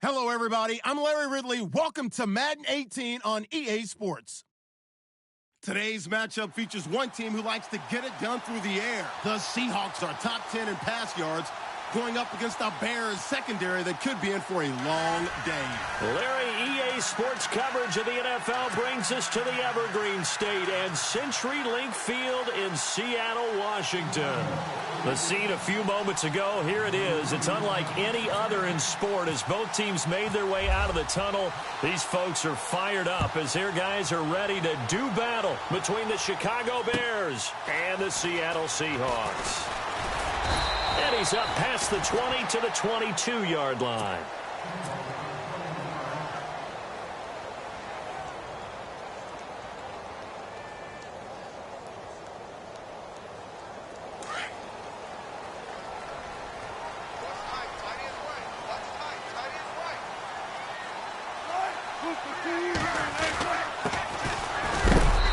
Hello, everybody. I'm Larry Ridley. Welcome to Madden 18 on EA Sports. Today's matchup features one team who likes to get it done through the air. The Seahawks are top 10 in pass yards, going up against the Bears secondary that could be in for a long day. Larry, EA Sports coverage of the NFL brings us to the Evergreen State and CenturyLink Field in Seattle, Washington. The scene a few moments ago, here it is. It's unlike any other in sport as both teams made their way out of the tunnel. These folks are fired up as their guys are ready to do battle between the Chicago Bears and the Seattle Seahawks. And he's up past the 20 to the 22-yard line.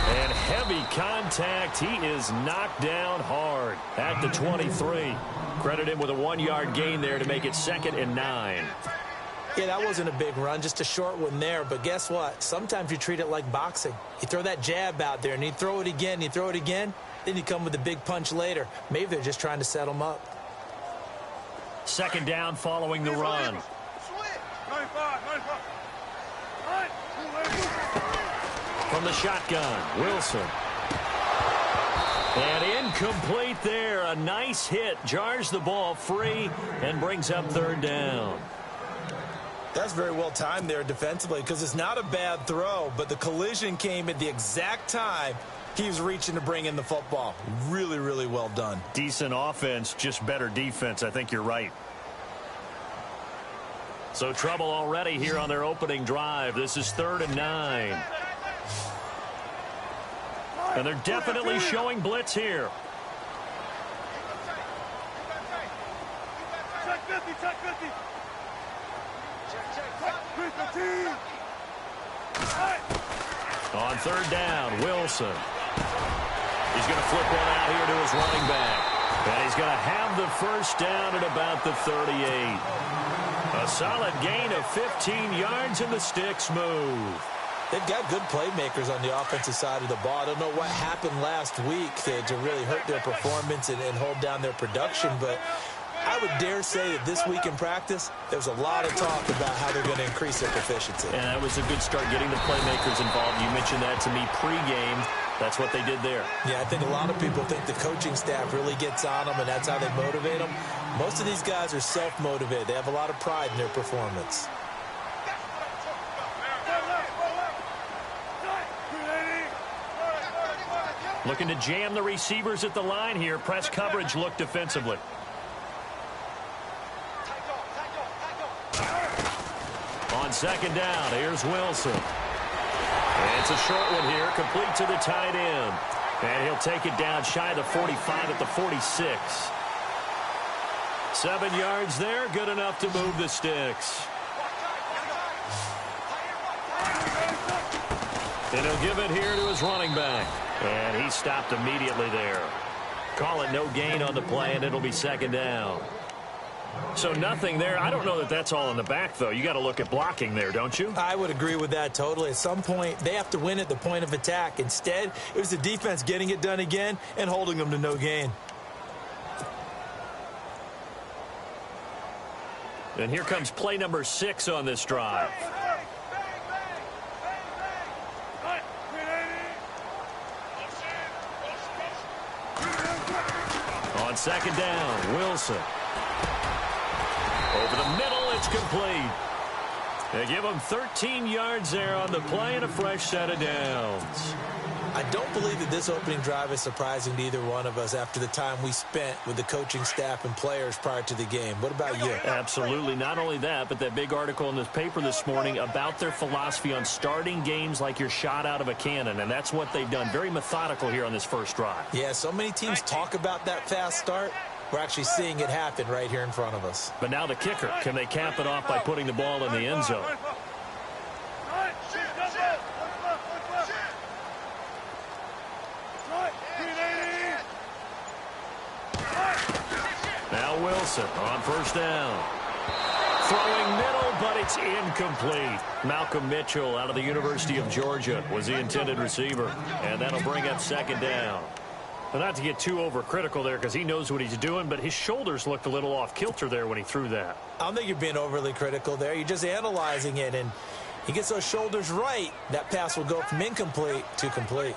And heavy contact. He is knocked down hard at the 23. Credit him with a 1-yard gain there to make it 2nd and 9. Yeah, that wasn't a big run, just a short one there. But guess what? Sometimes you treat it like boxing. You throw that jab out there, and you throw it again, you throw it again, then you come with a big punch later. Maybe they're just trying to set them up. 2nd down following the run. From the shotgun, Wilson. And incomplete there. A nice hit. Jars the ball free and brings up 3rd down. That's very well timed there defensively because it's not a bad throw, but the collision came at the exact time he was reaching to bring in the football. Really, really well done. Decent offense, just better defense. I think you're right. So trouble already here on their opening drive. This is 3rd and 9. And they're definitely showing blitz here. Check 50, check 50. On 3rd down, Wilson. He's going to flip one out here to his running back. And he's going to have the 1st down at about the 38. A solid gain of 15 yards and the sticks move. They've got good playmakers on the offensive side of the ball. I don't know what happened last week to really hurt their performance and hold down their production, but I would dare say that this week in practice, there's a lot of talk about how they're going to increase their proficiency. And that was a good start getting the playmakers involved. You mentioned that to me pregame. That's what they did there. Yeah, I think a lot of people think the coaching staff really gets on them, and that's how they motivate them. Most of these guys are self-motivated. They have a lot of pride in their performance. Looking to jam the receivers at the line here. Press coverage look defensively. On 2nd down, here's Wilson. And it's a short one here, complete to the tight end. And he'll take it down shy of the 45 at the 46. 7 yards there, good enough to move the sticks. And he'll give it here to his running back. And he stopped immediately there. Call it no gain on the play, and it'll be 2nd down. So nothing there. I don't know that that's all in the back, though. You got to look at blocking there, don't you? I would agree with that totally. At some point, they have to win at the point of attack. Instead, it was the defense getting it done again and holding them to no gain. And here comes play number 6 on this drive. On 2nd down, Wilson. Over the middle, it's complete. They give him 13 yards there on the play and a fresh set of downs. I don't believe that this opening drive is surprising to either one of us after the time we spent with the coaching staff and players prior to the game. What about you? Absolutely. Not only that, but that big article in the paper this morning about their philosophy on starting games like you're shot out of a cannon, and that's what they've done. Very methodical here on this first drive. Yeah, so many teams talk about that fast start. We're actually seeing it happen right here in front of us. But now the kicker. Can they cap it off by putting the ball in the end zone? Now Wilson on 1st down. Throwing middle, but it's incomplete. Malcolm Mitchell out of the University of Georgia was the intended receiver, and that'll bring up second down. Well, not to get too overcritical there because he knows what he's doing, but his shoulders looked a little off kilter there when he threw that. I don't think you're being overly critical there. You're just analyzing it, and he gets those shoulders right. That pass will go from incomplete to complete.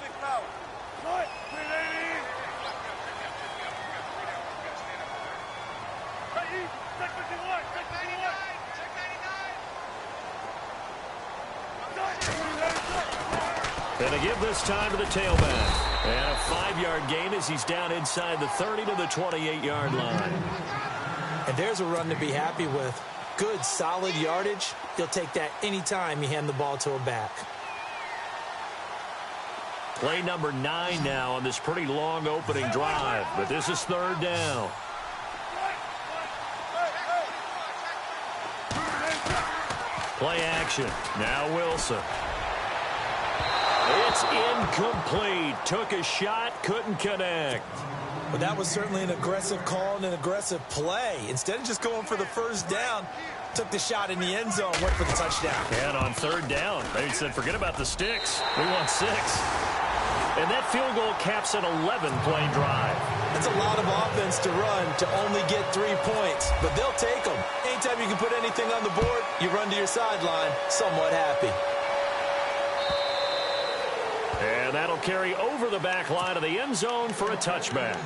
And they give this time to the tailback. And a 5-yard gain as he's down inside the 30 to the 28-yard line. And there's a run to be happy with. Good, solid yardage. He'll take that anytime you hand the ball to a back. Play number 9 now on this pretty long opening drive. But this is third down. Play action. Now Wilson. It's incomplete. Took a shot, couldn't connect. But that was certainly an aggressive call and an aggressive play. Instead of just going for the first down, took the shot in the end zone, went for the touchdown. And on third down, they said, forget about the sticks. We want 6. And that field goal caps an 11-play drive. That's a lot of offense to run to only get 3 points, but they'll take them. Anytime you can put anything on the board, you run to your sideline somewhat happy. And that'll carry over the back line of the end zone for a touchback.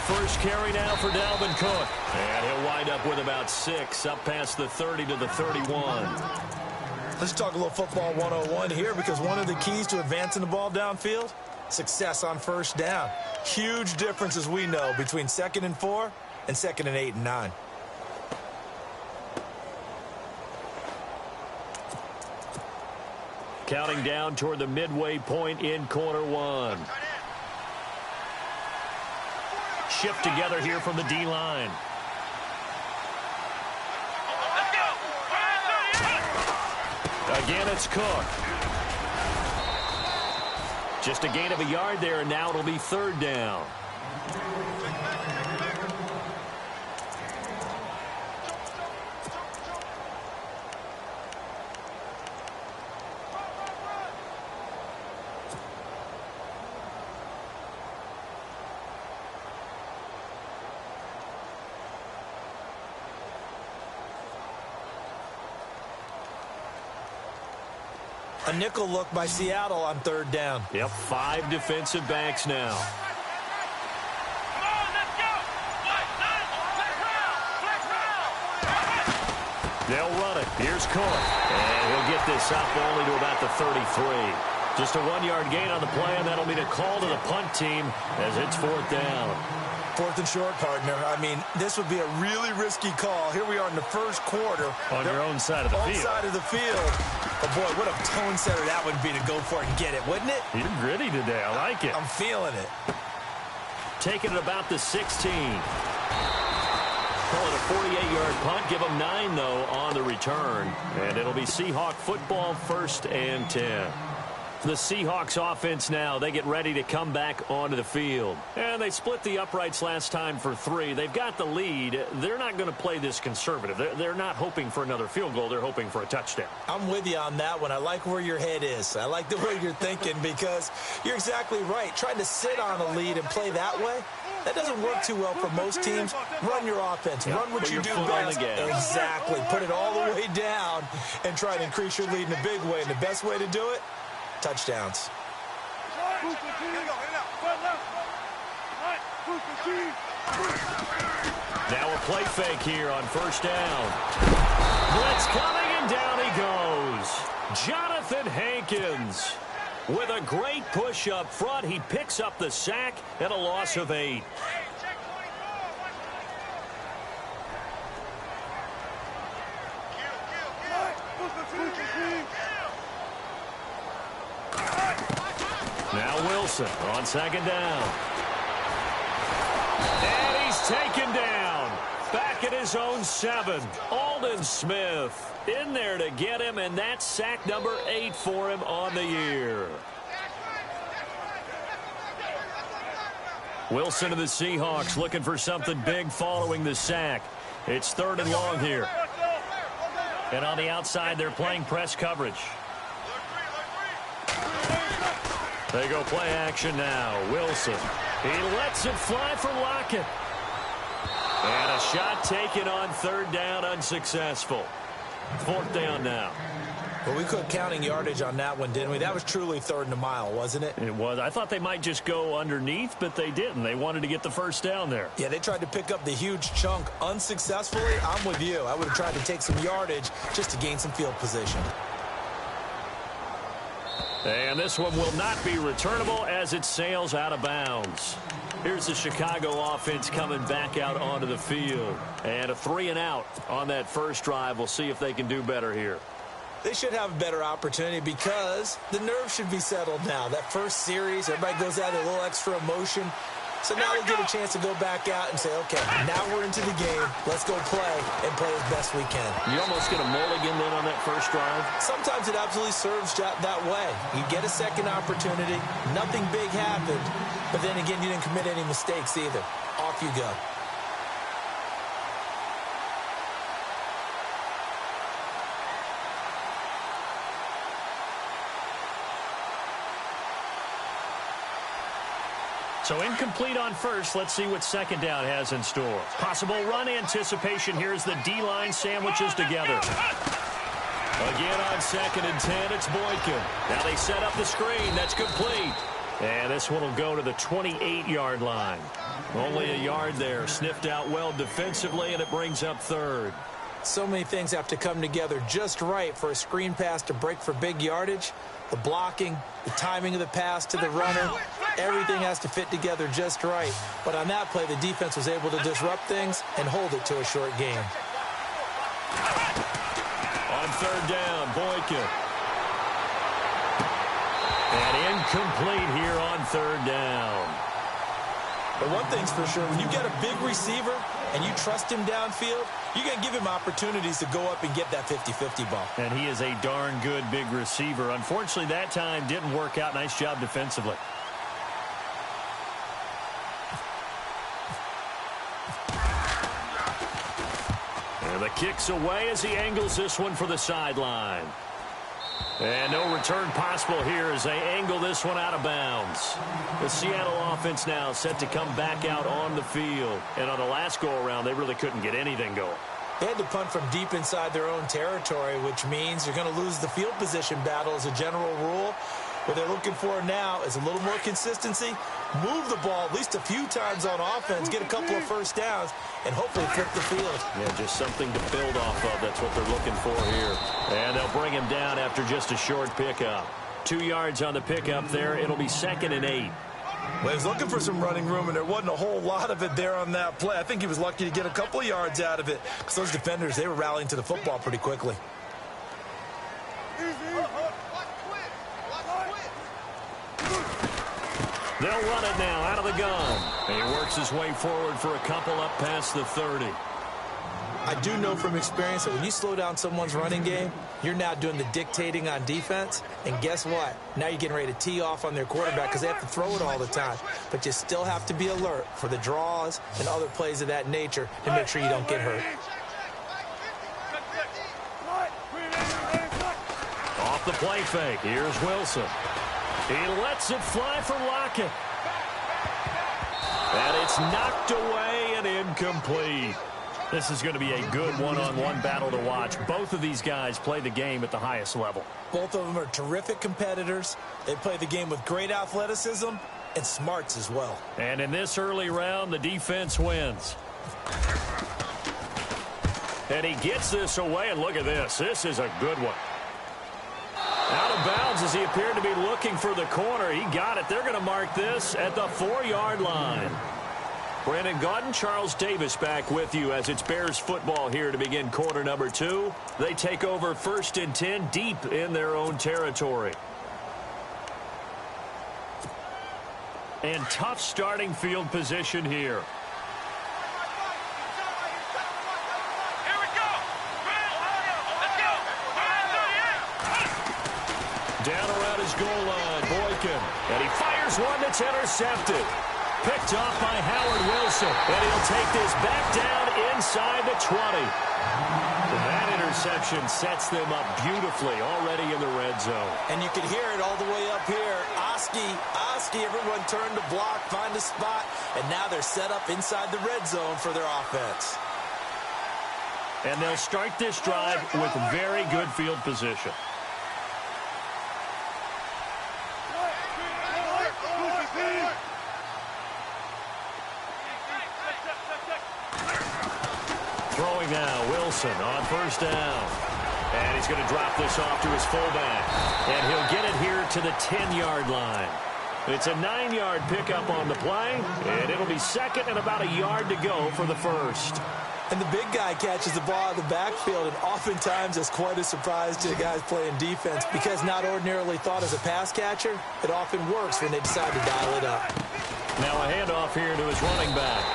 First carry now for Dalvin Cook. And he'll wind up with about 6 up past the 30 to the 31. Let's talk a little football 101 here, because one of the keys to advancing the ball downfield, success on first down. Huge difference, as we know, between 2nd and 4 and 2nd and 8 and 9. Counting down toward the midway point in quarter 1. Shift together here from the D-line. Again, it's Cook. Just a gain of a yard there, and now it'll be third down. A nickel look by Seattle on third down. Yep, 5 defensive backs now. They'll run it. Here's Cook. And he'll get this up only to about the 33. Just a 1-yard gain on the play, and that'll be the call to the punt team as it's fourth down. 4th and short, partner. I mean, this would be a really risky call. Here we are in the first quarter. On your own side of the field. Own side of the field. But, boy, what a tone setter that would be to go for it and get it, wouldn't it? You're gritty today. I like it. I'm feeling it. Taking it about the 16. Call it a 48-yard punt. Give them 9, though, on the return. And it'll be Seahawk football, 1st and 10. The Seahawks offense now, they get ready to come back onto the field. And they split the uprights last time for 3. They've got the lead. They're not going to play this conservative. They're not hoping for another field goal. They're hoping for a touchdown. I'm with you on that one. I like where your head is. I like the way you're thinking, because you're exactly right. Trying to sit on a lead and play that way, that doesn't work too well for most teams. Run your offense. Yep. Run what Put you your do foot on best. the gas. Exactly. Put it all the way down and try to increase your lead in a big way. And the best way to do it, touchdowns. Now a play fake here on first down. Blitz coming, and down he goes. Jonathan Hankins with a great push up front. He picks up the sack and a loss of 8. Wilson on second down. And he's taken down. Back at his own 7. Aldon Smith in there to get him, and that's sack number 8 for him on the year. Wilson of the Seahawks looking for something big following the sack. It's 3rd and long here. And on the outside, they're playing press coverage. They go play action now. Wilson. He lets it fly for Lockett. And a shot taken on 3rd down, unsuccessful. 4th down now. Well, we quit counting yardage on that one, didn't we? That was truly 3rd and a mile, wasn't it? It was. I thought they might just go underneath, but they didn't. They wanted to get the first down there. Yeah, they tried to pick up the huge chunk unsuccessfully. I'm with you. I would have tried to take some yardage just to gain some field position. And this one will not be returnable as it sails out of bounds. Here's the Chicago offense coming back out onto the field. And a 3-and-out on that first drive. We'll see if they can do better here. They should have a better opportunity because the nerves should be settled now. That first series, everybody goes out with a little extra emotion. So now they get a chance to go back out and say, okay, now we're into the game. Let's go play and play as best we can. You almost get a mulligan then on that first drive? Sometimes it absolutely serves that way. You get a second opportunity. Nothing big happened. But then again, you didn't commit any mistakes either. Off you go. So incomplete on first. Let's see what second down has in store. Possible run anticipation. Here's the D-line sandwiches together. Again on 2nd and 10, it's Boykin. Now they set up the screen. That's complete. And this one will go to the 28-yard line. Only a yard there. Sniffed out well defensively, and it brings up 3rd. So many things have to come together just right for a screen pass to break for big yardage. The blocking, the timing of the pass to the runner, everything has to fit together just right. But on that play, the defense was able to disrupt things and hold it to a short game. On 3rd down, Boykin. And incomplete here on 3rd down. But one thing's for sure, when you get a big receiver and you trust him downfield, you're going to give him opportunities to go up and get that 50-50 ball. And he is a darn good big receiver. Unfortunately, that time didn't work out. Nice job defensively. And the kick's away as he angles this one for the sideline. And no return possible here as they angle this one out of bounds. The Seattle offense now set to come back out on the field. And on the last go-around, they really couldn't get anything going. They had to punt from deep inside their own territory, which means you're going to lose the field position battle as a general rule. What they're looking for now is a little more consistency, move the ball at least a few times on offense, get a couple of first downs, and hopefully flip the field. Yeah, just something to build off of. That's what they're looking for here. And they'll bring him down after just a short pickup. 2 yards on the pickup there. It'll be 2nd and 8. Well, he was looking for some running room, and there wasn't a whole lot of it there on that play. I think he was lucky to get a couple of yards out of it because those defenders, they were rallying to the football pretty quickly. They'll run it now out of the gun. And he works his way forward for a couple up past the 30. I do know from experience that when you slow down someone's running game, you're now doing the dictating on defense. And guess what? Now you're getting ready to tee off on their quarterback because they have to throw it all the time. But you still have to be alert for the draws and other plays of that nature to make sure you don't get hurt. Off the play fake. Here's Wilson. He lets it fly for Lockett. And it's knocked away and incomplete. This is going to be a good one-on-one battle to watch. Both of these guys play the game at the highest level. Both of them are terrific competitors. They play the game with great athleticism and smarts as well. And in this early round, the defense wins. And he gets this away, and look at this. This is a good one. Out of bounds as he appeared to be looking for the corner. He got it. They're going to mark this at the 4-yard line. Brandon Gaudin, Charles Davis back with you as it's Bears football here to begin quarter number 2. They take over 1st and 10 deep in their own territory. And tough starting field position here. Down around his goal line, Boykin. And he fires one that's intercepted. Picked off by Howard Wilson. And he'll take this back down inside the 20. And that interception sets them up beautifully already in the red zone. And you can hear it all the way up here. Oski, everyone turned to block, find a spot. And now they're set up inside the red zone for their offense. And they'll start this drive with very good field position. Throwing now, Wilson on first down. And he's going to drop this off to his fullback. And he'll get it here to the 10-yard line. It's a 9-yard pickup on the play, and it'll be second and about a yard to go for the first. And the big guy catches the ball out of the backfield, and oftentimes it's quite a surprise to the guys playing defense because not ordinarily thought as a pass catcher, it often works when they decide to dial it up. Now a handoff here to his running back.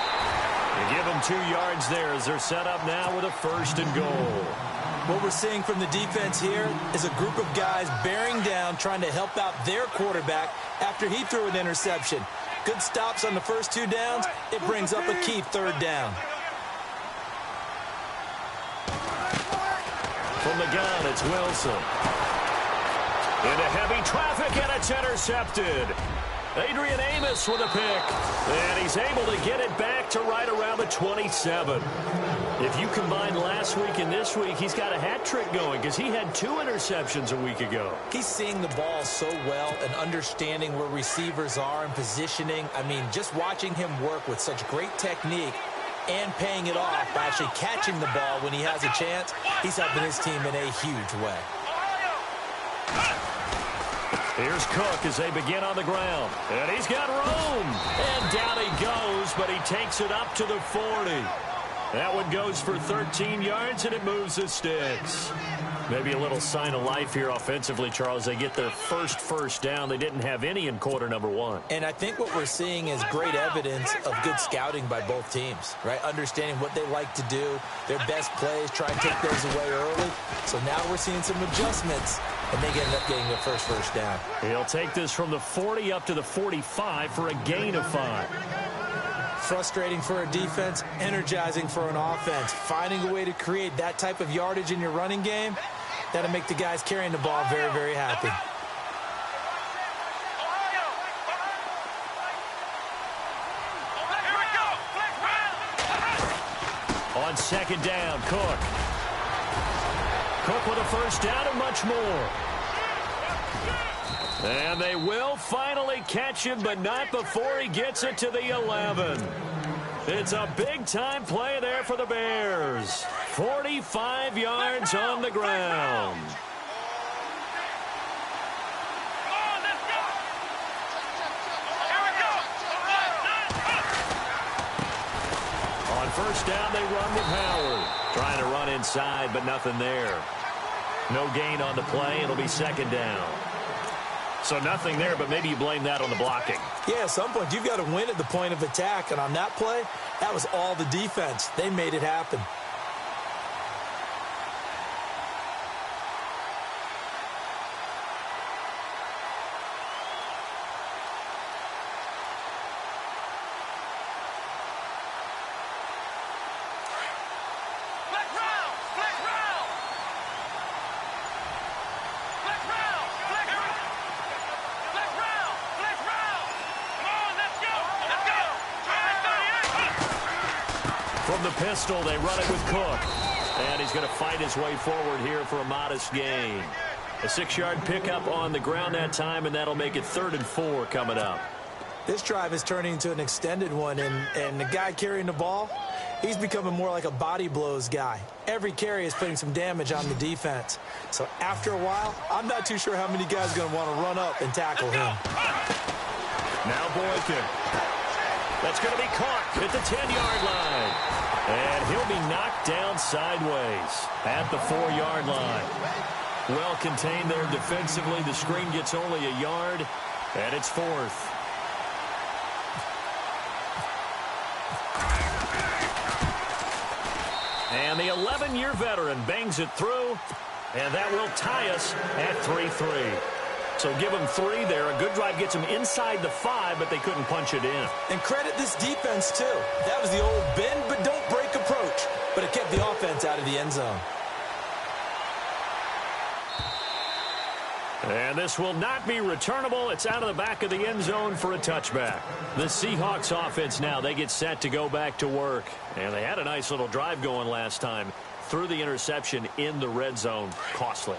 They give him 2 yards there as they're set up now with a first and goal. What we're seeing from the defense here is a group of guys bearing down, trying to help out their quarterback after he threw an interception. Good stops on the first 2 downs. It brings up a key third down. From the gun, it's Wilson. Into heavy traffic, and it's intercepted. Adrian Amos with a pick. And he's able to get it back to right around the 27. If you combine last week and this week, he's got a hat trick going because he had 2 interceptions a week ago. He's seeing the ball so well and understanding where receivers are and positioning. I mean, just watching him work with such great technique and paying it off by actually catching the ball when he has a chance, he's helping his team in a huge way. Here's Cook as they begin on the ground. And he's got room. And down he goes, but he takes it up to the 40. That one goes for 13 yards, and it moves the sticks. Maybe a little sign of life here offensively, Charles. They get their first down. They didn't have any in quarter number 1. And I think what we're seeing is great evidence of good scouting by both teams, right? Understanding what they like to do, their best plays, try and take those away early. So now we're seeing some adjustments, and they end up getting their first down. He'll take this from the 40 up to the 45 for a gain of 5. Frustrating for a defense, energizing for an offense. Finding a way to create that type of yardage in your running game, that'll make the guys carrying the ball very, very happy. On second down, Cook. Cook with a first down and much more. And they will finally catch him, but not before he gets it to the 11. It's a big-time play there for the Bears. 45 yards on the ground. On first down, they run with Howard. Trying to run inside, but nothing there. No gain on the play. It'll be second down. So nothing there, but maybe you blame that on the blocking. Yeah, at some point, you've got to win at the point of attack. And on that play, that was all the defense. They made it happen. From the pistol, they run it with Cook. And he's going to fight his way forward here for a modest gain. A 6-yard pickup on the ground that time, and that'll make it 3rd and 4 coming up. This drive is turning into an extended one, and the guy carrying the ball, he's becoming more like a body blows guy. Every carry is putting some damage on the defense. So after a while, I'm not too sure how many guys are going to want to run up and tackle him. Now Boykin. That's going to be caught at the 10-yard line. And he'll be knocked down sideways at the 4-yard line. Well contained there defensively. The screen gets only a yard, and it's 4th. And the 11-year veteran bangs it through, and that will tie us at 3-3. So give them 3 there. A good drive gets them inside the 5, but they couldn't punch it in. And credit this defense, too. That was the old bend but don't break approach, but it kept the offense out of the end zone. And this will not be returnable. It's out of the back of the end zone for a touchback. The Seahawks offense now, they get set to go back to work. And they had a nice little drive going last time. Threw the interception in the red zone. Costly.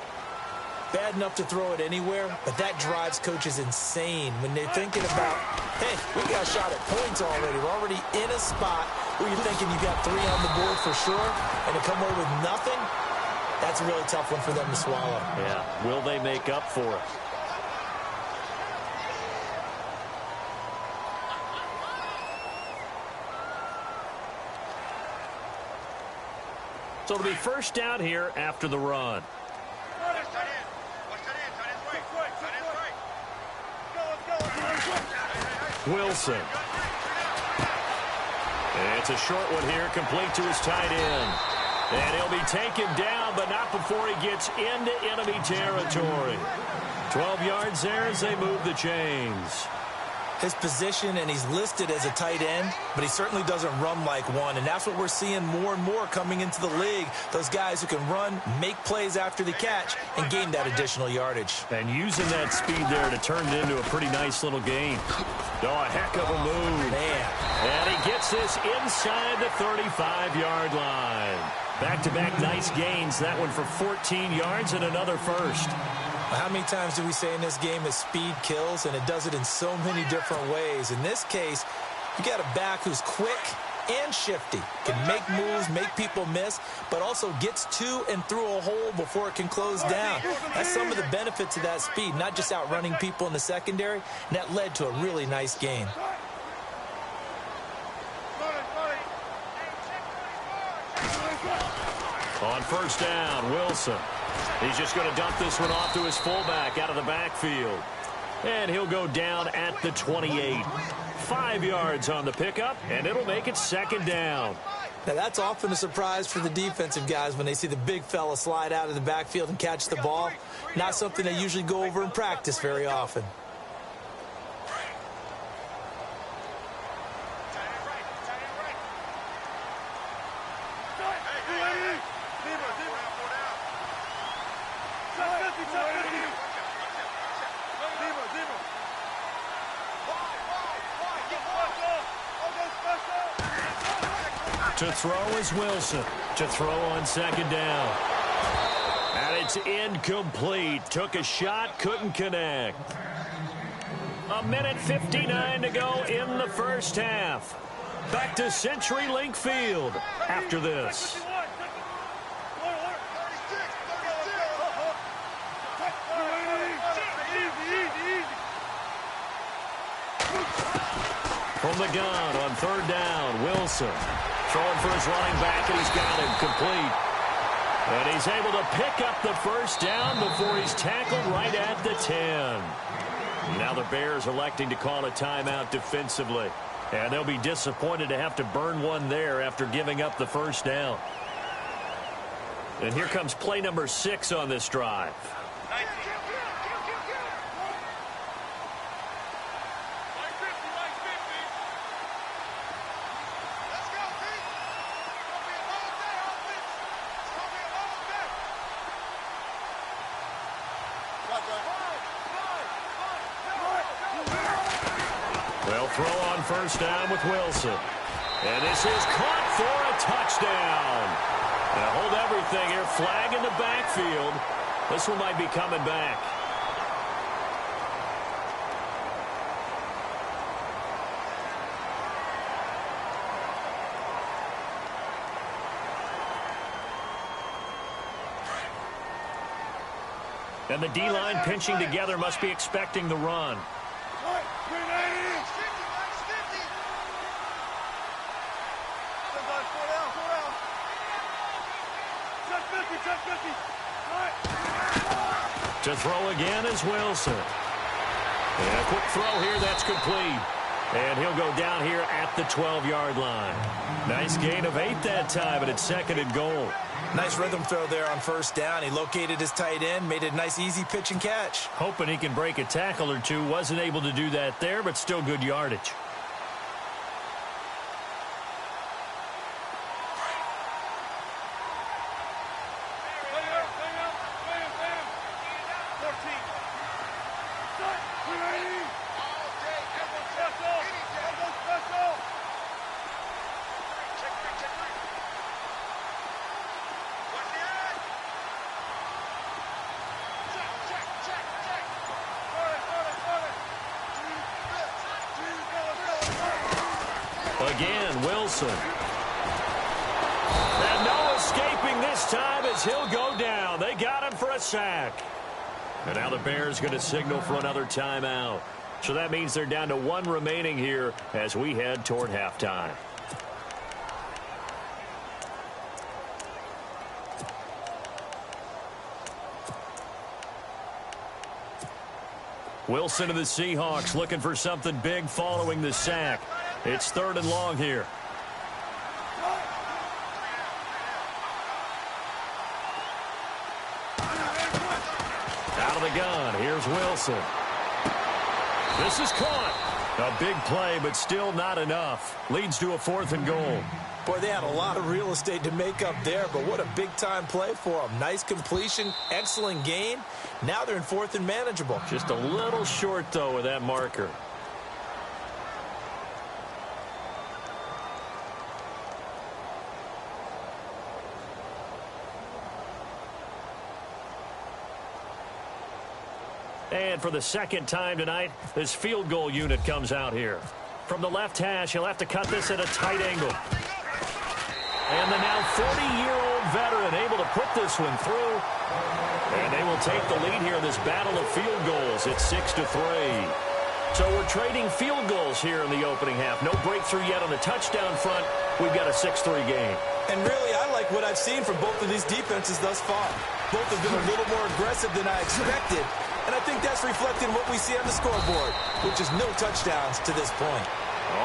Bad enough to throw it anywhere, but that drives coaches insane when they're thinking about, hey, we got a shot at points already. We're already in a spot where you're thinking you got 3 on the board for sure, and to come away with nothing, that's a really tough one for them to swallow. Yeah, will they make up for it? So it'll be first down here after the run. Wilson. It's a short one here, complete to his tight end. And he'll be taken down, but not before he gets into enemy territory. 12 yards there as they move the chains. His position, and he's listed as a tight end, but he certainly doesn't run like one, and that's what we're seeing more and more coming into the league. Those guys who can run, make plays after the catch, and gain that additional yardage. And using that speed there to turn it into a pretty nice little gain. Oh, a heck of a move. Man. And he gets this inside the 35-yard line. Back-to-back nice gains. That one for 14 yards and another first. How many times do we say in this game that speed kills, and it does it in so many different ways? In this case, you got a back who's quick and shifty, can make moves, make people miss, but also gets to and through a hole before it can close down. That's some of the benefits of that speed, not just outrunning people in the secondary, and that led to a really nice gain. On first down, Wilson. He's just going to dump this one off to his fullback out of the backfield. And he'll go down at the 28. 5 yards on the pickup, and it'll make it second down. Now, that's often a surprise for the defensive guys when they see the big fella slide out of the backfield and catch the ball. Not something they usually go over in practice very often. To throw is Wilson. To throw on second down. And it's incomplete. Took a shot, couldn't connect. 1:59 to go in the first half. Back to CenturyLink Field after this. From the gun on third down, Wilson. Throwing for his running back, and he's got him complete. And he's able to pick up the first down before he's tackled right at the 10. Now the Bears electing to call a timeout defensively. And they'll be disappointed to have to burn one there after giving up the first down. And here comes play number 6 on this drive. They'll throw on first down with Wilson. And this is caught for a touchdown. Now hold everything here. Flag in the backfield. This one might be coming back. And the D-line pinching together must be expecting the run. To throw again is Wilson. And a quick throw here, that's complete. And he'll go down here at the 12-yard line. Nice gain of 8 that time, and it's 2nd and goal. Nice rhythm throw there on 1st down. He located his tight end, made it a nice, easy pitch and catch. Hoping he can break a tackle or two. Wasn't able to do that there, but still good yardage. Again, Wilson. And no escaping this time as he'll go down. They got him for a sack. And now the Bears going to signal for another timeout. So that means they're down to 1 remaining here as we head toward halftime. Wilson and the Seahawks looking for something big following the sack. It's 3rd and long here. Out of the gun. Here's Wilson. This is caught. A big play, but still not enough. Leads to a 4th and goal. Boy, they had a lot of real estate to make up there, but what a big-time play for them. Nice completion, excellent gain. Now they're in 4th and manageable. Just a little short, though, with that marker. And for the 2nd time tonight, this field goal unit comes out here. From the left hash, he'll have to cut this at a tight angle. And the now 40-year-old veteran able to put this one through. And they will take the lead here in this battle of field goals. It's 6-3. So we're trading field goals here in the opening half. No breakthrough yet on the touchdown front. We've got a 6-3 game. And really, I like what I've seen from both of these defenses thus far. Both have been a little more aggressive than I expected. And I think that's reflected in what we see on the scoreboard, which is no touchdowns to this point.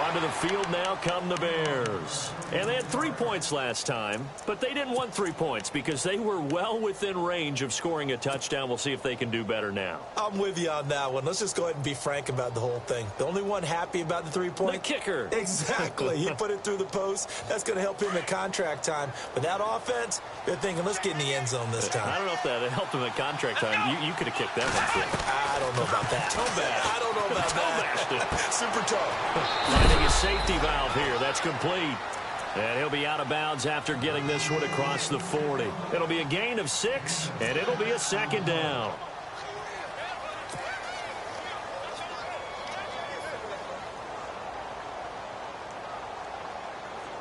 Onto the field now come the Bears. And they had 3 points last time, but they didn't want 3 points because they were well within range of scoring a touchdown. We'll see if they can do better now. I'm with you on that one. Let's just go ahead and be frank about the whole thing. The only one happy about the 3-point? The kicker. Exactly. He put it through the post. That's going to help him at contract time. But that offense, they're thinking, let's get in the end zone this time. I don't know if that helped him at contract time. You could have kicked that one through. I don't know about that. Toe bash. I don't know about that. Super toe. Finding his safety valve here. That's complete. And he'll be out of bounds after getting this one across the 40. It'll be a gain of 6, and it'll be a 2nd down.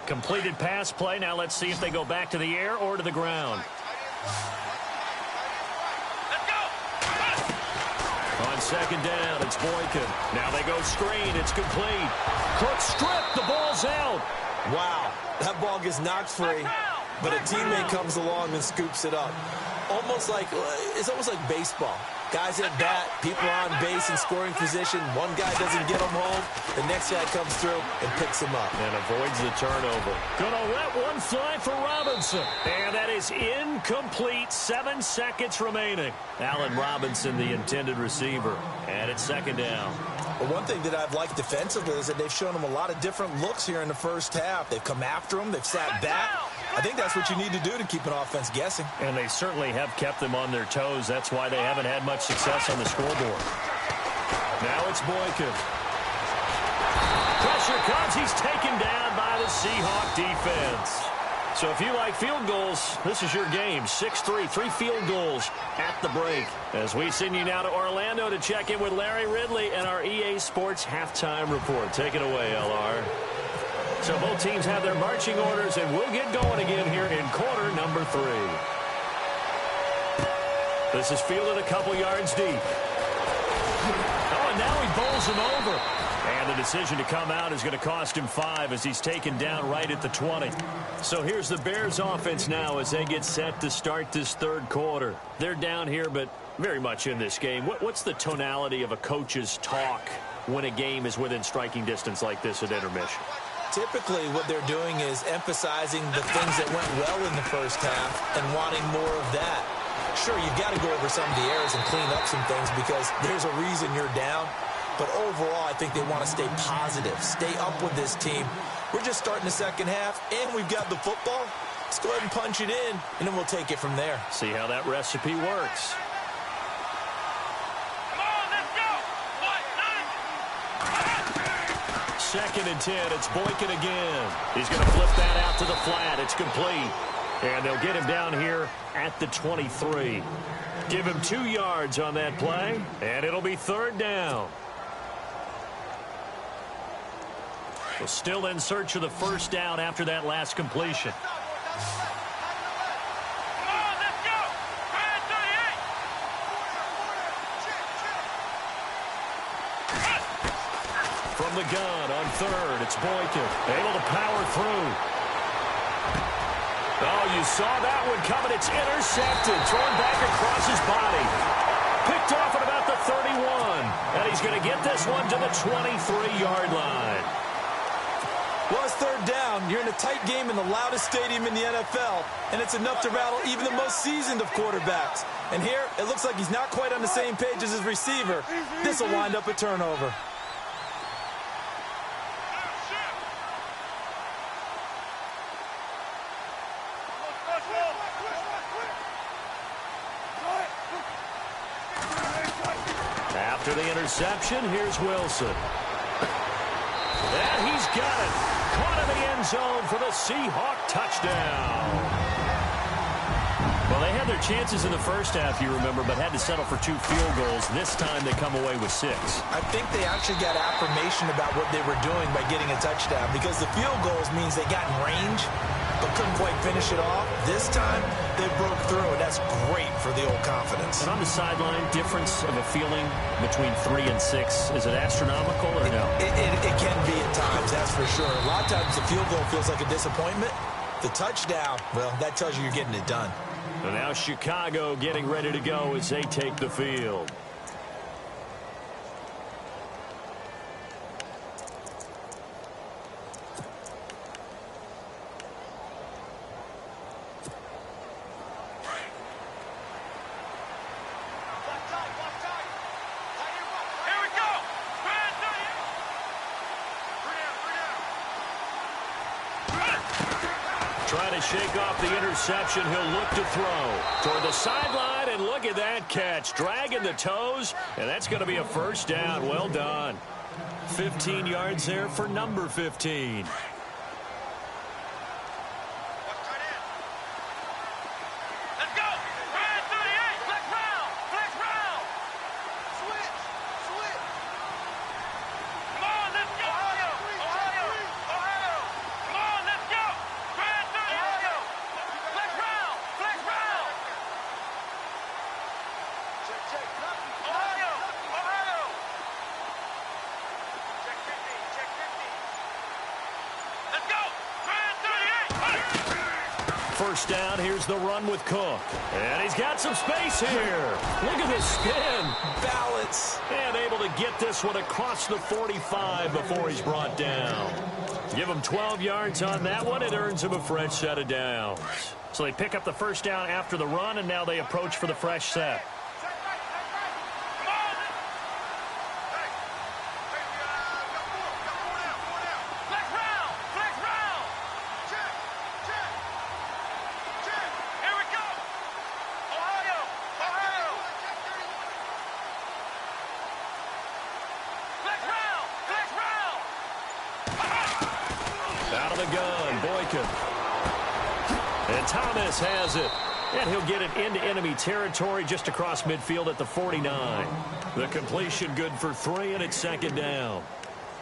Completed pass play. Now let's see if they go back to the air or to the ground. On 2nd down, it's Boykin. Now they go screen. It's complete. Cook stripped. The ball's out. Wow. That ball gets knocked free, but a teammate comes along and scoops it up. It's almost like baseball. Guys at bat, people are on base in scoring position. One guy doesn't get him home. The next guy comes through and picks him up. And avoids the turnover. Gonna let one fly for Robinson. And that is incomplete. 7 seconds remaining. Allen Robinson, the intended receiver. And it's 2nd down. Well, one thing that I've liked defensively is that they've shown him a lot of different looks here in the first half. They've come after him. They've sat back. I think that's what you need to do to keep an offense guessing. And they certainly have kept them on their toes. That's why they haven't had much success on the scoreboard. Now it's Boykin. Pressure comes. He's taken down by the Seahawk defense. So if you like field goals, this is your game. 6-3, 3 field goals at the break. As we send you now to Orlando to check in with Larry Ridley and our EA Sports halftime report. Take it away, LR. So both teams have their marching orders, and we'll get going again here in quarter number 3. This is fielded a couple yards deep. Oh, and now he bowls him over. And the decision to come out is going to cost him 5 as he's taken down right at the 20. So here's the Bears offense now as they get set to start this 3rd quarter. They're down here, but very much in this game. What's the tonality of a coach's talk when a game is within striking distance like this at intermission? Typically, what they're doing is emphasizing the things that went well in the first half and wanting more of that. Sure, you've got to go over some of the errors and clean up some things because there's a reason you're down. But overall, I think they want to stay positive, stay up with this team. We're just starting the second half, and we've got the football. Let's go ahead and punch it in, and then we'll take it from there. See how that recipe works. Second and 10, it's Boykin again. He's going to flip that out to the flat. It's complete. And they'll get him down here at the 23. Give him 2 yards on that play, and it'll be third down. So still in search of the first down after that last completion. From the gun on third, it's Boykin. Able to power through. Oh, you saw that one coming. It's intercepted. Thrown back across his body. Picked off at about the 31. And he's going to get this one to the 23-yard line. Well, it's third down. You're in a tight game in the loudest stadium in the NFL, and it's enough to rattle even the most seasoned of quarterbacks. And here, it looks like he's not quite on the same page as his receiver. This will wind up a turnover. After the interception, here's Wilson. And he's got it. Caught in the end zone for the Seahawk touchdown. Well, they had their chances in the first half, you remember, but had to settle for 2 field goals. This time they come away with 6. I think they actually got affirmation about what they were doing by getting a touchdown because the field goals means they got in range but couldn't quite finish it off. This time, they broke through, and that's great for the old confidence. And on the sideline, difference of a feeling between 3 and 6, is it astronomical or no? It can be at times, that's for sure. A lot of times the field goal feels like a disappointment. The touchdown, well, that tells you you're getting it done. And now Chicago getting ready to go as they take the field. Trying to shake off the interception. He'll look to throw toward the sideline, and look at that catch. Dragging the toes, and that's going to be a first down. Well done. 15 yards there for number 15. First down, here's the run with Cook. And he's got some space here. Look at this spin. Balance. And able to get this one across the 45 before he's brought down. Give him 12 yards on that one. It earns him a fresh set of downs. So they pick up the first down after the run, and now they approach for the fresh set. Out of the gun, Boykin. And Thomas has it. And he'll get it into enemy territory just across midfield at the 49. The completion good for 3, and it's second down.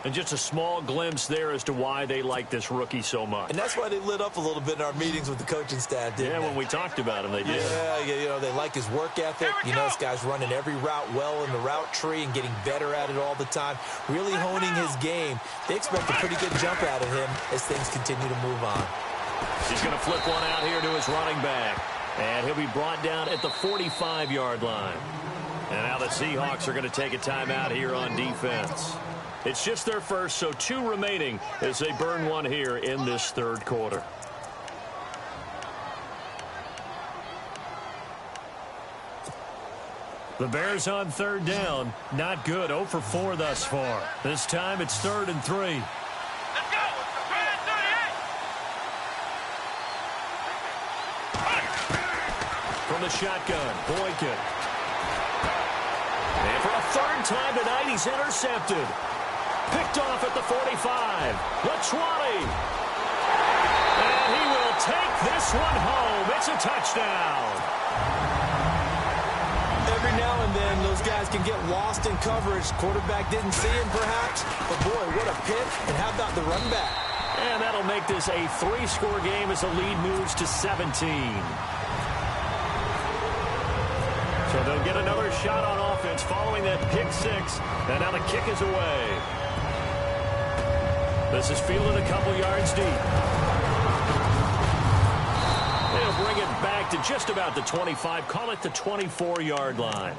And just a small glimpse there as to why they like this rookie so much. And that's why they lit up a little bit in our meetings with the coaching staff, didn't they? Yeah, when we talked about him, they did. Yeah, you know, they like his work ethic. You know, this guy's running every route well in the route tree and getting better at it all the time, really honing his game. They expect a pretty good jump out of him as things continue to move on. He's going to flip one out here to his running back. And he'll be brought down at the 45-yard line. And now the Seahawks are going to take a timeout here on defense. It's just their first, so 2 remaining as they burn one here in this third quarter. The Bears on third down. Not good. 0 for 4 thus far. This time it's 3rd and 3. Let's go! From the shotgun, Boykin. And for a 3rd time tonight, he's intercepted. Picked off at the 45. The 20. And he will take this one home. It's a touchdown. Every now and then, those guys can get lost in coverage. Quarterback didn't see him, perhaps. But, boy, what a pick. And how about the run back? And that'll make this a 3-score game as the lead moves to 17. So they'll get another shot on offense following that pick 6. And now the kick is away. This is fielded a couple yards deep. They'll bring it back to just about the 25. Call it the 24-yard line.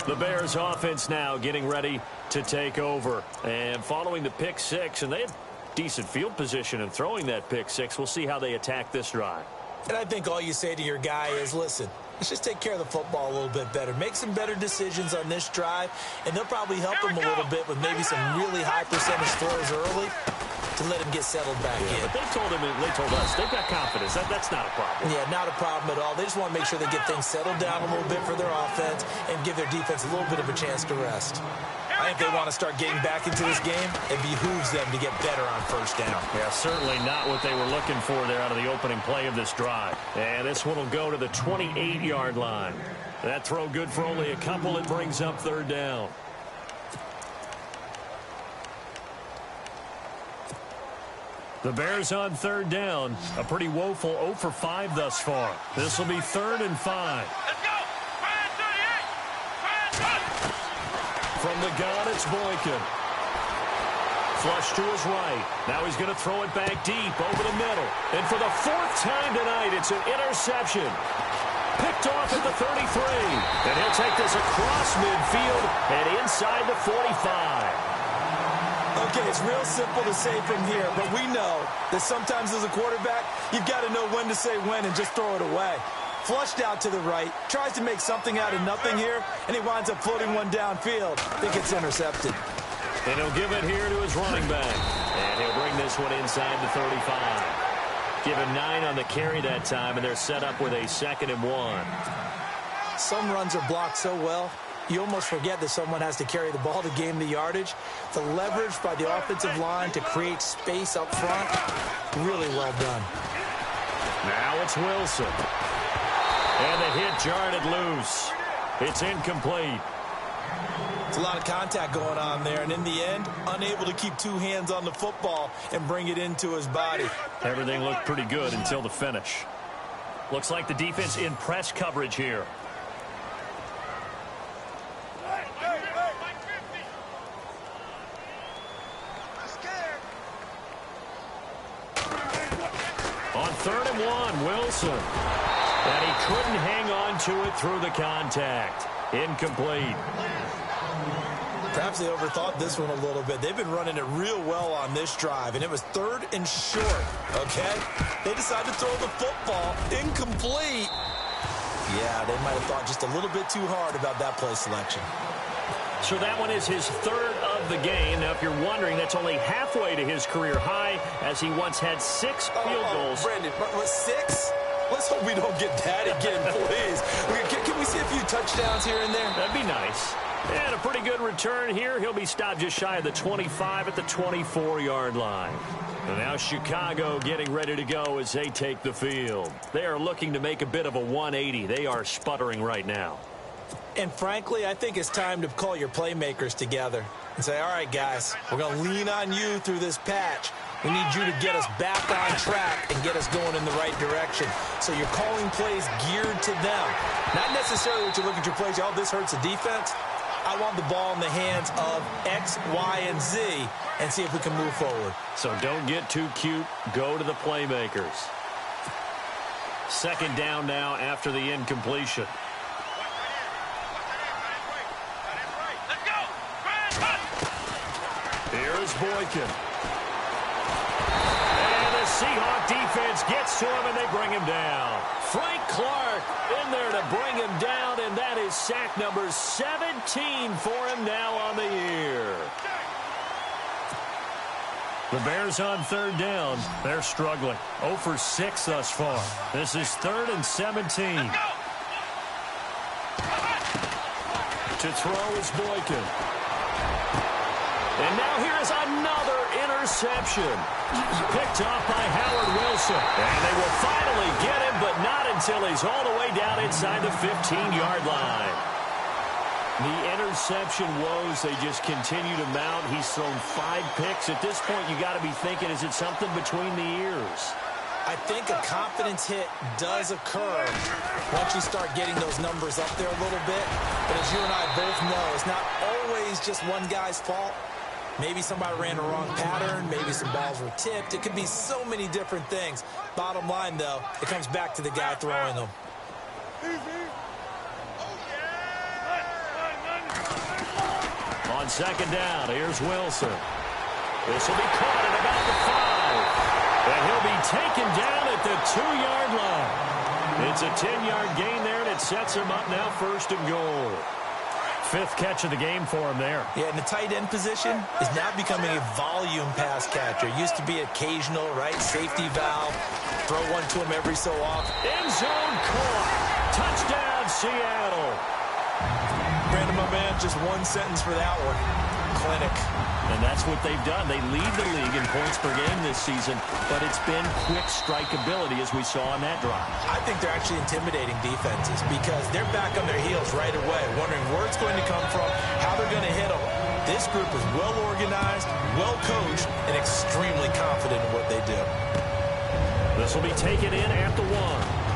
The Bears offense now getting ready to take over. And following the pick 6, and they had decent field position in throwing that pick 6. We'll see how they attack this drive. And I think all you say to your guy is, listen, let's just take care of the football a little bit better. Make some better decisions on this drive, and they'll probably help him a little bit with maybe some really high percentage throws early to let him get settled back in. But they told us they've got confidence. That's not a problem. Yeah, not a problem at all. They just want to make sure they get things settled down a little bit for their offense and give their defense a little bit of a chance to rest. I think they want to start getting back into this game. It behooves them to get better on first down. Yeah, certainly not what they were looking for there out of the opening play of this drive. And this one will go to the 28-yard line. That throw good for only a couple. It brings up 3rd down. The Bears on 3rd down. A pretty woeful 0 for 5 thus far. This will be 3rd and 5. Let's go! From the gun, it's Boykin. Flush to his right. Now he's going to throw it back deep over the middle. And for the 4th time tonight, it's an interception. Picked off at the 33. And he'll take this across midfield and inside the 45. Okay, it's real simple to say from here, but we know that sometimes as a quarterback, you've got to know when to say when and just throw it away. Flushed out to the right, tries to make something out of nothing here, and he winds up floating one downfield. I think it's intercepted. And he'll give it here to his running back. And he'll bring this one inside the 35. Given 9 on the carry that time, and they're set up with a 2nd and 1. Some runs are blocked so well, you almost forget that someone has to carry the ball to gain the yardage. The leverage by the offensive line to create space up front, really well done. Now it's Wilson. And the hit jarred it loose. It's incomplete. It's a lot of contact going on there, and in the end, unable to keep 2 hands on the football and bring it into his body. Everything looked pretty good until the finish. Looks like the defense in press coverage here. On 3rd and 1, Wilson. And he couldn't hang on to it through the contact. Incomplete. Perhaps they overthought this one a little bit. They've been running it real well on this drive, and it was 3rd and short, okay? They decided to throw the football incomplete. Yeah, they might have thought just a little bit too hard about that play selection. So that one is his 3rd of the game. Now, if you're wondering, that's only halfway to his career high, as he once had 6 field goals. Brandon, what, 6? Let's hope we don't get that again, please. Can we see a few touchdowns here and there? That'd be nice. And a pretty good return here. He'll be stopped just shy of the 25 at the 24-yard line. And now Chicago getting ready to go as they take the field. They are looking to make a bit of a 180. They are sputtering right now. And frankly, I think it's time to call your playmakers together and say, all right, guys, we're going to lean on you through this patch. We need you to get us back on track and get us going in the right direction. So you're calling plays geared to them. Not necessarily what you look at your plays, oh, this hurts the defense. I want the ball in the hands of X, Y, and Z and see if we can move forward. So don't get too cute. Go to the playmakers. 2nd down now after the incompletion. Here is Boykin. And the Seahawk defense gets to him, and they bring him down. Frank Clark in there to bring him down, and that is sack number 17 for him now on the year. The Bears on third down. They're struggling. 0 for 6 thus far. This is 3rd and 17. To throw is Boykin. And now here is another interception. Picked off by Howard Wilson. And they will finally get him, but not until he's all the way down inside the 15-yard line. The interception woes, they just continue to mount. He's thrown 5 picks. At this point, you got to be thinking, is it something between the ears? I think a confidence hit does occur once you start getting those numbers up there a little bit. But as you and I both know, it's not always just one guy's fault. Maybe somebody ran a wrong pattern. Maybe some balls were tipped. It could be so many different things. Bottom line, though, it comes back to the guy throwing them. On second down, here's Wilson. This will be caught at about the 5. And he'll be taken down at the 2-yard line. It's a 10-yard gain there, and it sets him up now 1st and goal. 5th catch of the game for him there. Yeah, and the tight end position is now becoming a volume pass catcher. Used to be occasional, right? Safety valve. Throw one to him every so often. End zone caught. Touchdown, Seattle. Brandon, my man, just one sentence for that one. Clinic. And that's what they've done. They lead the league in points per game this season, but it's been quick strikeability as we saw on that drive. I think they're actually intimidating defenses because they're back on their heels right away, wondering where it's going to come from, how they're going to hit them. This group is well organized, well coached, and extremely confident in what they do. This will be taken in at the 1.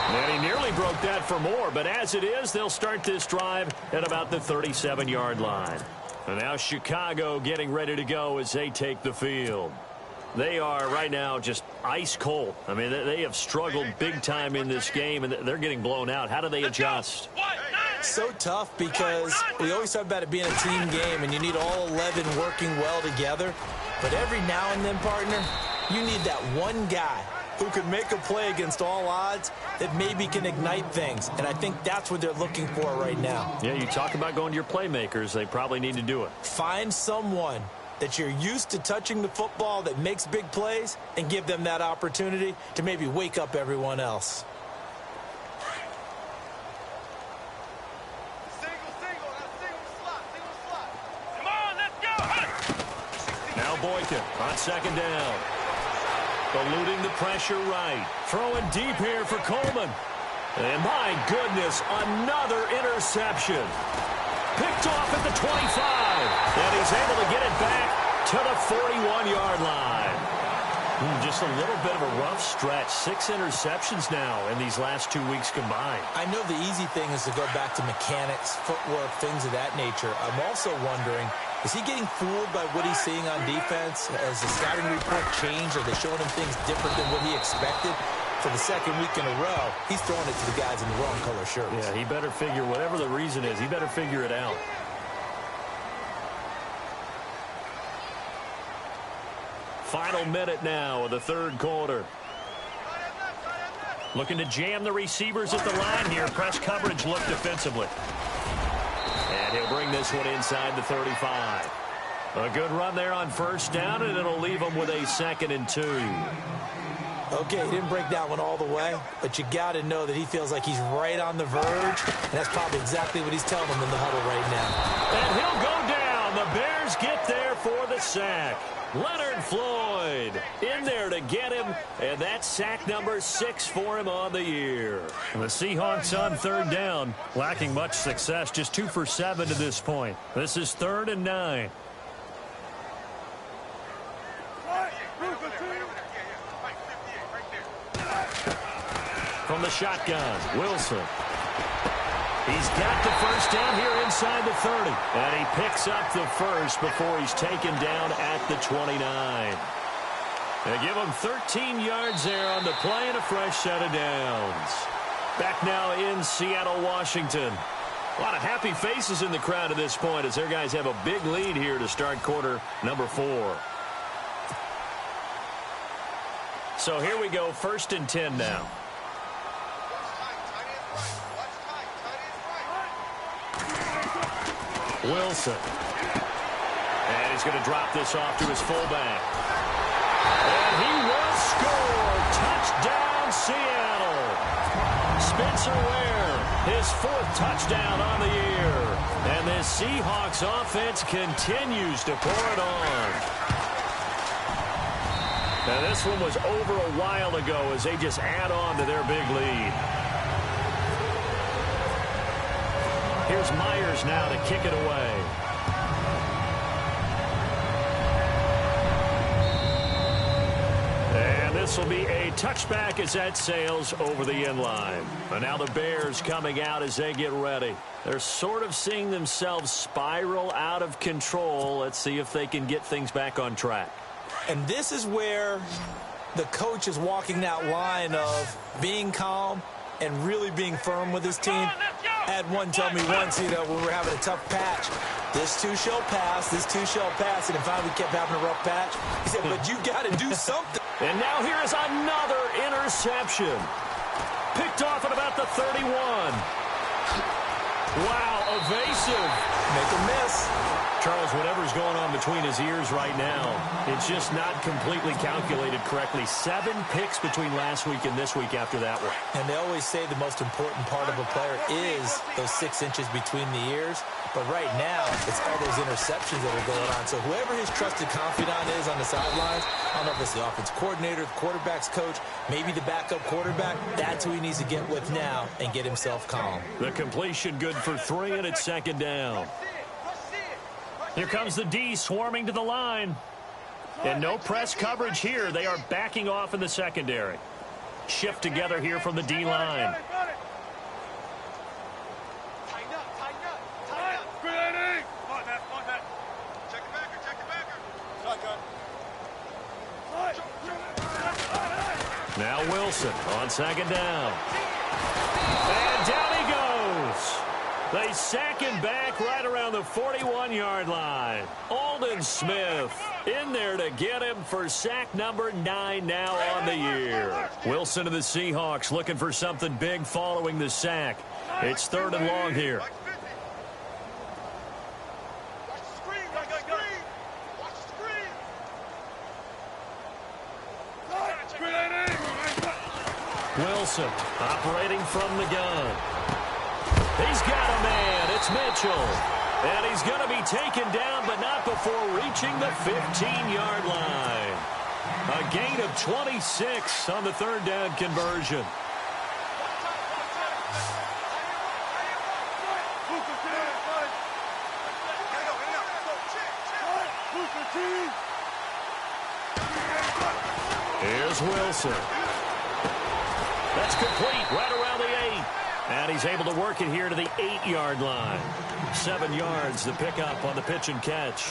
And he nearly broke that for more, but as it is, they'll start this drive at about the 37-yard line. And now Chicago getting ready to go as they take the field. They are right now just ice cold. I mean, they have struggled big time in this game, and they're getting blown out. How do they adjust? So tough because we always talk about it being a team game, and you need all 11 working well together. But every now and then, partner, you need that one guy who can make a play against all odds that maybe can ignite things. And I think that's what they're looking for right now. Yeah, you talk about going to your playmakers. They probably need to do it. Find someone that you're used to touching the football that makes big plays and give them that opportunity to maybe wake up everyone else. Come on, let's go. Now Boykin on second down. Eluding the pressure right. Throwing deep here for Coleman. And my goodness, another interception. Picked off at the 25. And he's able to get it back to the 41-yard line. Just a little bit of a rough stretch. 6 interceptions now in these last 2 weeks combined. I know the easy thing is to go back to mechanics, footwork, things of that nature. I'm also wondering, is he getting fooled by what he's seeing on defense? Has the scouting report changed? Are they showing him things different than what he expected? For the second week in a row, he's throwing it to the guys in the wrong color shirts. Yeah, he better figure, whatever the reason is, he better figure it out. Final minute now of the 3rd quarter. Looking to jam the receivers at the line here. Press coverage look defensively. And he'll bring this one inside the 35. A good run there on 1st down, and it'll leave him with a 2nd and 2. Okay, he didn't break that one all the way, but you got to know that he feels like he's right on the verge, and that's probably exactly what he's telling them in the huddle right now. And he'll go down. The Bears get there for the sack. Leonard Floyd in there to get him, and that's sack number 6 for him on the year. The Seahawks on 3rd down, lacking much success, just 2 for 7 to this point. This is 3rd and 9. From the shotgun, Wilson. He's got the 1st down here inside the 30. And he picks up the 1st before he's taken down at the 29. They give him 13 yards there on the play and a fresh set of downs. Back now in Seattle, Washington. A lot of happy faces in the crowd at this point as their guys have a big lead here to start quarter number 4. So here we go, 1st and 10 now. Wilson. And he's going to drop this off to his fullback. And he will score. Touchdown, Seattle. Spencer Ware, his 4th touchdown on the year. And this Seahawks offense continues to pour it on. Now, this one was over a while ago as they just add on to their big lead. Here's Myers now to kick it away. And this will be a touchback as that sails over the end line. And now the Bears coming out as they get ready. They're sort of seeing themselves spiral out of control. Let's see if they can get things back on track. And this is where the coach is walking that line of being calm and really being firm with his team. I had one tell me once, when we were having a tough patch, this too shall pass, this too shall pass, and then finally we kept having a rough patch. He said, but you got to do something. And now here is another interception. Picked off at about the 31. Wow, evasive. Make a miss. Charles, whatever's going on between his ears right now, it's just not completely calculated correctly. 7 picks between last week and this week after that one. And they always say the most important part of a player is those 6 inches between the ears. But right now, it's all those interceptions that are going on. So whoever his trusted confidant is on the sidelines, I don't know if it's the offense coordinator, the quarterback's coach, maybe the backup quarterback, that's who he needs to get with now and get himself calm. The completion good for 3, and it's 2nd down. Here comes the D swarming to the line. And no press coverage here. They are backing off in the secondary. Shift together here from the D line. Now Wilson on 2nd down. And down he goes. They sack him back right around the 41-yard line. Aldon Smith in there to get him for sack number 9 now on the year. Wilson of the Seahawks looking for something big following the sack. It's 3rd and long here. Wilson operating from the gun. He's got a man. It's Mitchell. And he's going to be taken down, but not before reaching the 15-yard line. A gain of 26 on the 3rd down conversion. Here's Wilson. That's complete right around the 8. And he's able to work it here to the 8-yard line. 7 yards to pick up on the pitch and catch.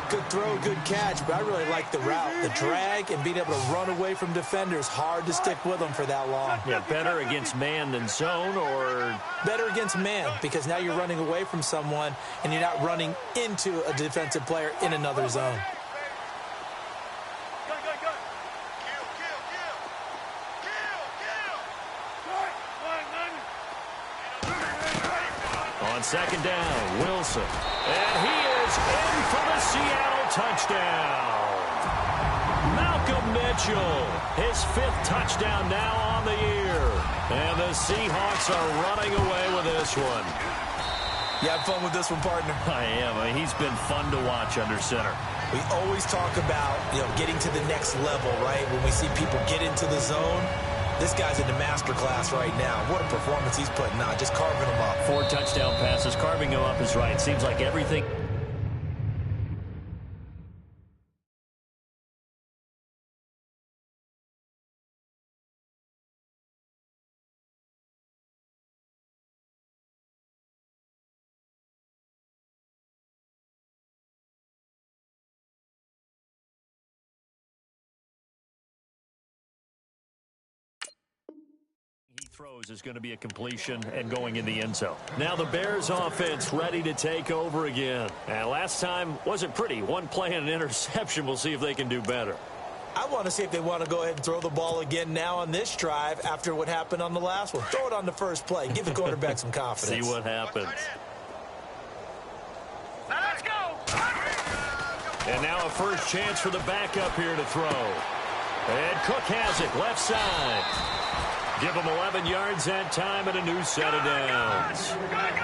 Good throw, good catch, but I really like the route. The drag and being able to run away from defenders. Hard to stick with them for that long. Yeah, better against man than zone, or? Better against man, because now you're running away from someone and you're not running into a defensive player in another zone. On 2nd down, Wilson. And he is in for the Seattle touchdown. Malcolm Mitchell, his 5th touchdown now on the year. And the Seahawks are running away with this one. You have fun with this one, partner? I am. He's been fun to watch under center. We always talk about, getting to the next level, right? When we see people get into the zone. This guy's in the master class right now. What a performance he's putting on, just carving them up. 4 touchdown passes. Carving them up is right. Seems like everything. throws is going to be a completion and going in the end zone. Now the Bears offense ready to take over again. And last time wasn't pretty. One play and an interception. We'll see if they can do better. I want to see if they want to go ahead and throw the ball again now on this drive after what happened on the last one. Throw it on the first play. Give the quarterback some confidence. See what happens. Now let's go. And now a first chance for the backup here to throw. And Cook has it, left side. Give him 11 yards that time and a new set of downs.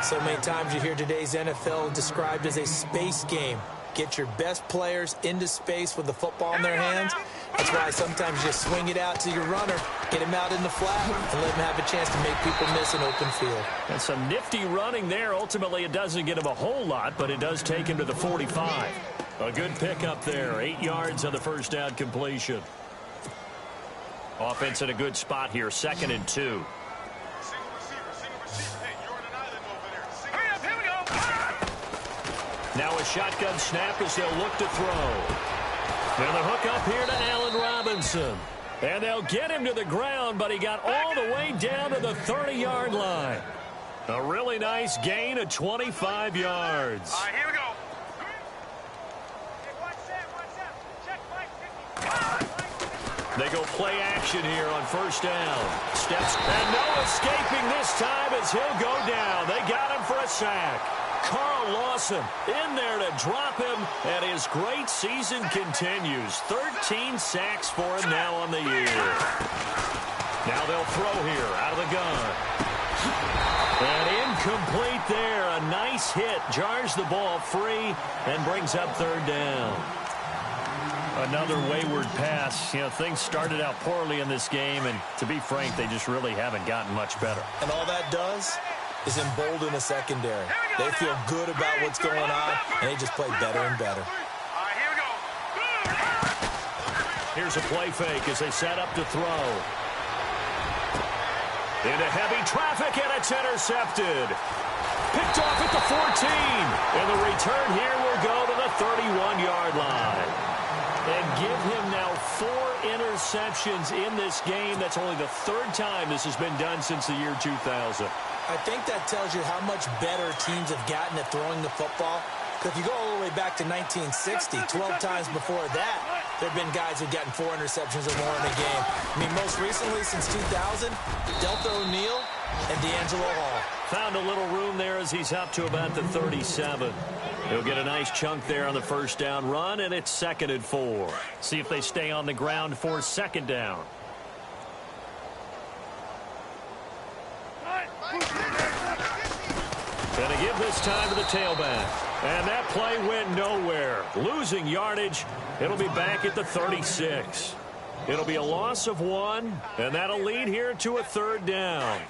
So many times you hear today's NFL described as a space game. Get your best players into space with the football in their hands. That's why sometimes you just swing it out to your runner, get him out in the flat, and let him have a chance to make people miss an open field. And some nifty running there. Ultimately, it doesn't get him a whole lot, but it does take him to the 45. A good pickup there, 8 yards on the first down completion. Offense in a good spot here, 2nd and 2. Now a shotgun snap as they'll look to throw. And the hook up here to Allen Robinson. And they'll get him to the ground, but he got all the way down to the 30-yard line. A really nice gain of 25 yards. All right, here we go. They go play action here on first down. Steps, and no escaping this time as he'll go down. They got him for a sack. Carl Lawson in there to drop him, and his great season continues. 13 sacks for him now on the year. Now they'll throw here out of the gun. And incomplete there. A nice hit. Jars the ball free and brings up 3rd down. Another wayward pass. You know, things started out poorly in this game, and to be frank, they just really haven't gotten much better. And all that does is embolden the secondary. They feel good about what's going on, and they just play better and better. All right, here we go. Here's a play fake as they set up to throw. Into heavy traffic, and it's intercepted. Picked off at the 14. And the return here will go to the 31-yard line. And give him now 4 interceptions in this game. That's only the 3rd time this has been done since the year 2000. I think that tells you how much better teams have gotten at throwing the football. Because if you go all the way back to 1960, 12 times before that, there have been guys who've gotten 4 interceptions or more in a game. I mean, most recently, since 2000, Delta O'Neal and D'Angelo Hall. Found a little room there as he's up to about the 37. He'll get a nice chunk there on the first down run, and it's 2nd and 4. See if they stay on the ground for 2nd down. And a give this time to the tailback. And that play went nowhere. Losing yardage. It'll be back at the 36. It'll be a loss of 1, and that'll lead here to a 3rd down.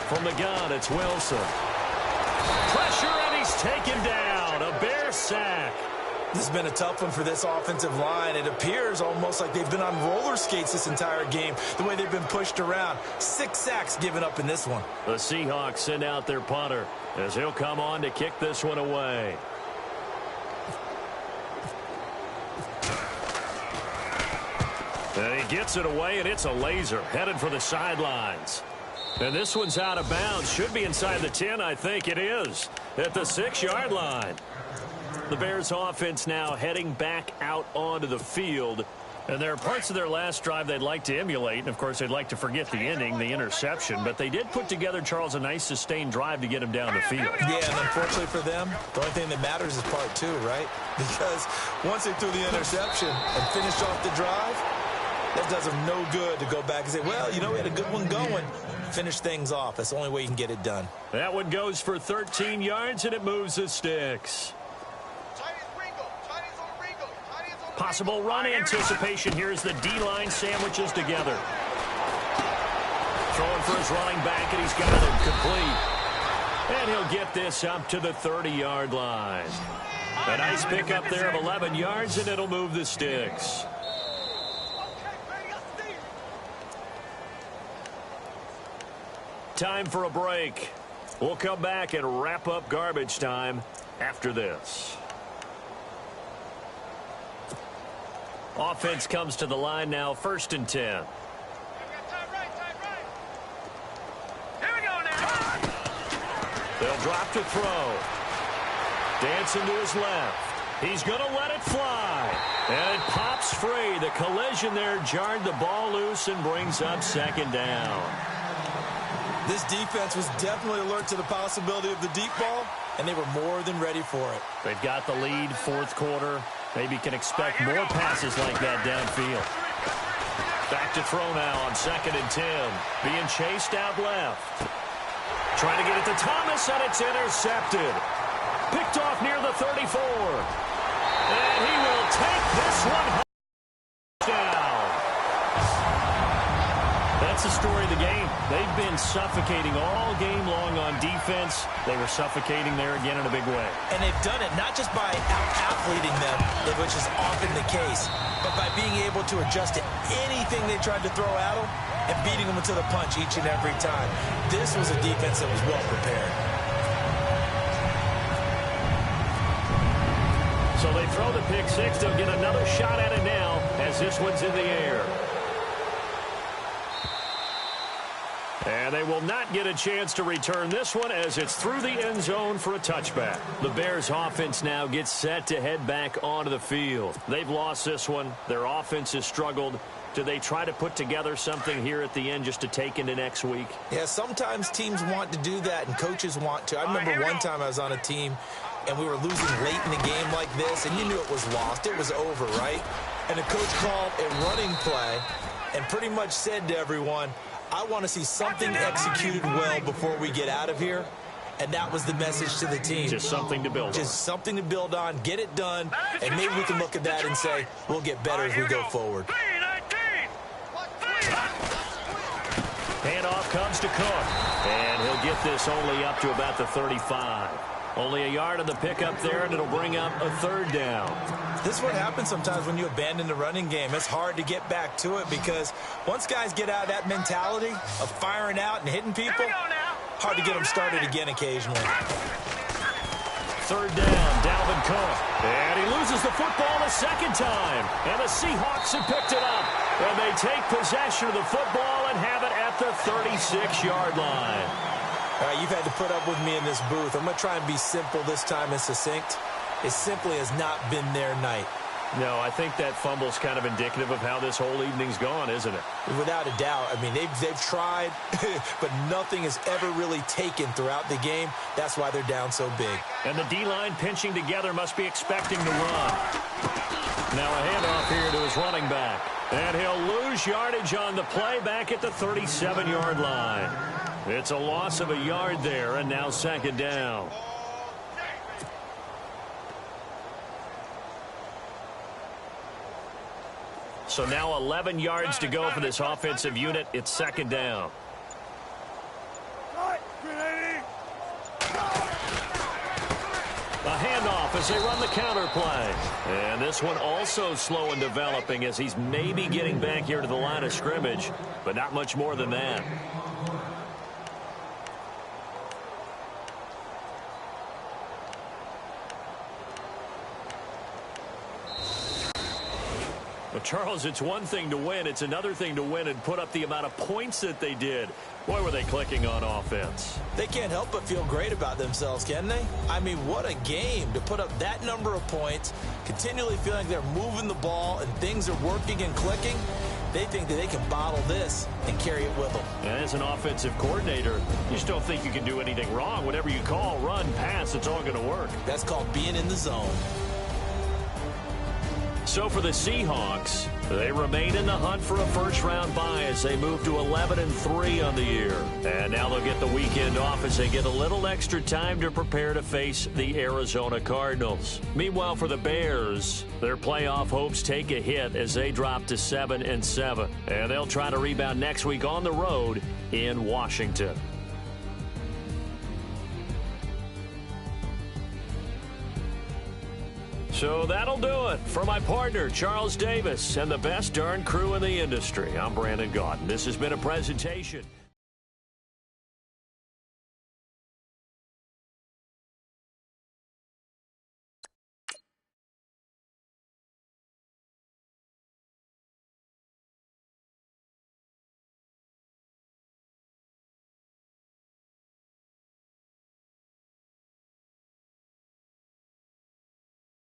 From the gun, it's Wilson. Pressure, and he's taken down. A Bear sack. This has been a tough one for this offensive line. It appears almost like they've been on roller skates this entire game, the way they've been pushed around. 6 sacks given up in this one. The Seahawks send out their punter as he'll come on to kick this one away. And he gets it away, and it's a laser headed for the sidelines. And this one's out of bounds. Should be inside the 10, I think it is, at the 6-yard line. The Bears offense now heading back out onto the field. And there are parts of their last drive they'd like to emulate. And, of course, they'd like to forget the ending, the interception. But they did put together, Charles, a nice sustained drive to get him down the field. Yeah, and unfortunately for them, the only thing that matters is part 2, right? Because once they threw the interception and finished off the drive, that does them no good to go back and say, well, you know, we had a good one going. Finish things off. That's the only way you can get it done. That one goes for 13 yards, and it moves the sticks. Possible run anticipation. Here's the D-line sandwiches together. Throwing for his running back, and he's got it complete. And he'll get this up to the 30-yard line. A nice pickup there of 11 yards, and it'll move the sticks. Time for a break. We'll come back and wrap up garbage time after this. Offense comes to the line now, 1st and 10. Here we go now. They'll drop to throw. Dancing to his left. He's going to let it fly. And it pops free. The collision there jarred the ball loose and brings up 2nd down. This defense was definitely alert to the possibility of the deep ball, and they were more than ready for it. They've got the lead, 4th quarter. Maybe can expect more passes like that downfield. Back to throw now on 2nd and 10. Being chased out left. Trying to get it to Thomas, and it's intercepted. Picked off near the 34. And he will take this one home. Down. That's the story of the game. They've been suffocating all game long on defense. They were suffocating there again in a big way. And they've done it not just by out-athleting them, which is often the case, but by being able to adjust to anything they tried to throw at them and beating them to the punch each and every time. This was a defense that was well prepared. So they throw the pick six. They'll get another shot at it now as this one's in the air. And they will not get a chance to return this one as it's through the end zone for a touchback. The Bears offense now gets set to head back onto the field. They've lost this one. Their offense has struggled. Do they try to put together something here at the end just to take into next week? Yeah, sometimes teams want to do that and coaches want to. I remember one time I was on a team and we were losing late in the game like this, and you knew it was lost. It was over, right? And the coach called a running play and pretty much said to everyone, I want to see something executed well before we get out of here. And that was the message to the team. Just something to build on. Just something to build on, get it done, and maybe we can look at that and say, we'll get better as we go forward. Handoff comes to Cook, and he'll get this only up to about the 35. Only a yard on the pickup there, and it'll bring up a 3rd down. This is what happens sometimes when you abandon the running game. It's hard to get back to it because once guys get out of that mentality of firing out and hitting people, hard to get them started again occasionally. 3rd down, Dalvin Cook. And he loses the football a 2nd time. And the Seahawks have picked it up. And they take possession of the football and have it at the 36-yard line. All right, you've had to put up with me in this booth. I'm going to try and be simple this time and succinct. It simply has not been their night. No, I think that fumble's kind of indicative of how this whole evening's gone, isn't it? Without a doubt. I mean, they've tried, but nothing has ever really taken throughout the game. That's why they're down so big. And the D-line pinching together must be expecting to run. Now a handoff here to his running back. And he'll lose yardage on the play back at the 37-yard line. It's a loss of a yard there, and now 2nd down. So now 11 yards to go for this offensive unit. It's 2nd down. A handoff as they run the counter play. And this one also slow in developing as he's maybe getting back here to the line of scrimmage, but not much more than that. Well, Charles, it's one thing to win. It's another thing to win and put up the amount of points that they did. Boy, were they clicking on offense. They can't help but feel great about themselves, can they? I mean, what a game to put up that number of points, continually feeling like they're moving the ball and things are working and clicking. They think that they can bottle this and carry it with them. And as an offensive coordinator, you just don't think you can do anything wrong. Whatever you call, run, pass, it's all going to work. That's called being in the zone. So for the Seahawks, they remain in the hunt for a first-round bye as they move to 11-3 on the year. And now they'll get the weekend off as they get a little extra time to prepare to face the Arizona Cardinals. Meanwhile, for the Bears, their playoff hopes take a hit as they drop to 7-7. And they'll try to rebound next week on the road in Washington. So that'll do it. For my partner, Charles Davis, and the best darn crew in the industry, I'm Brandon Gaudin. This has been a presentation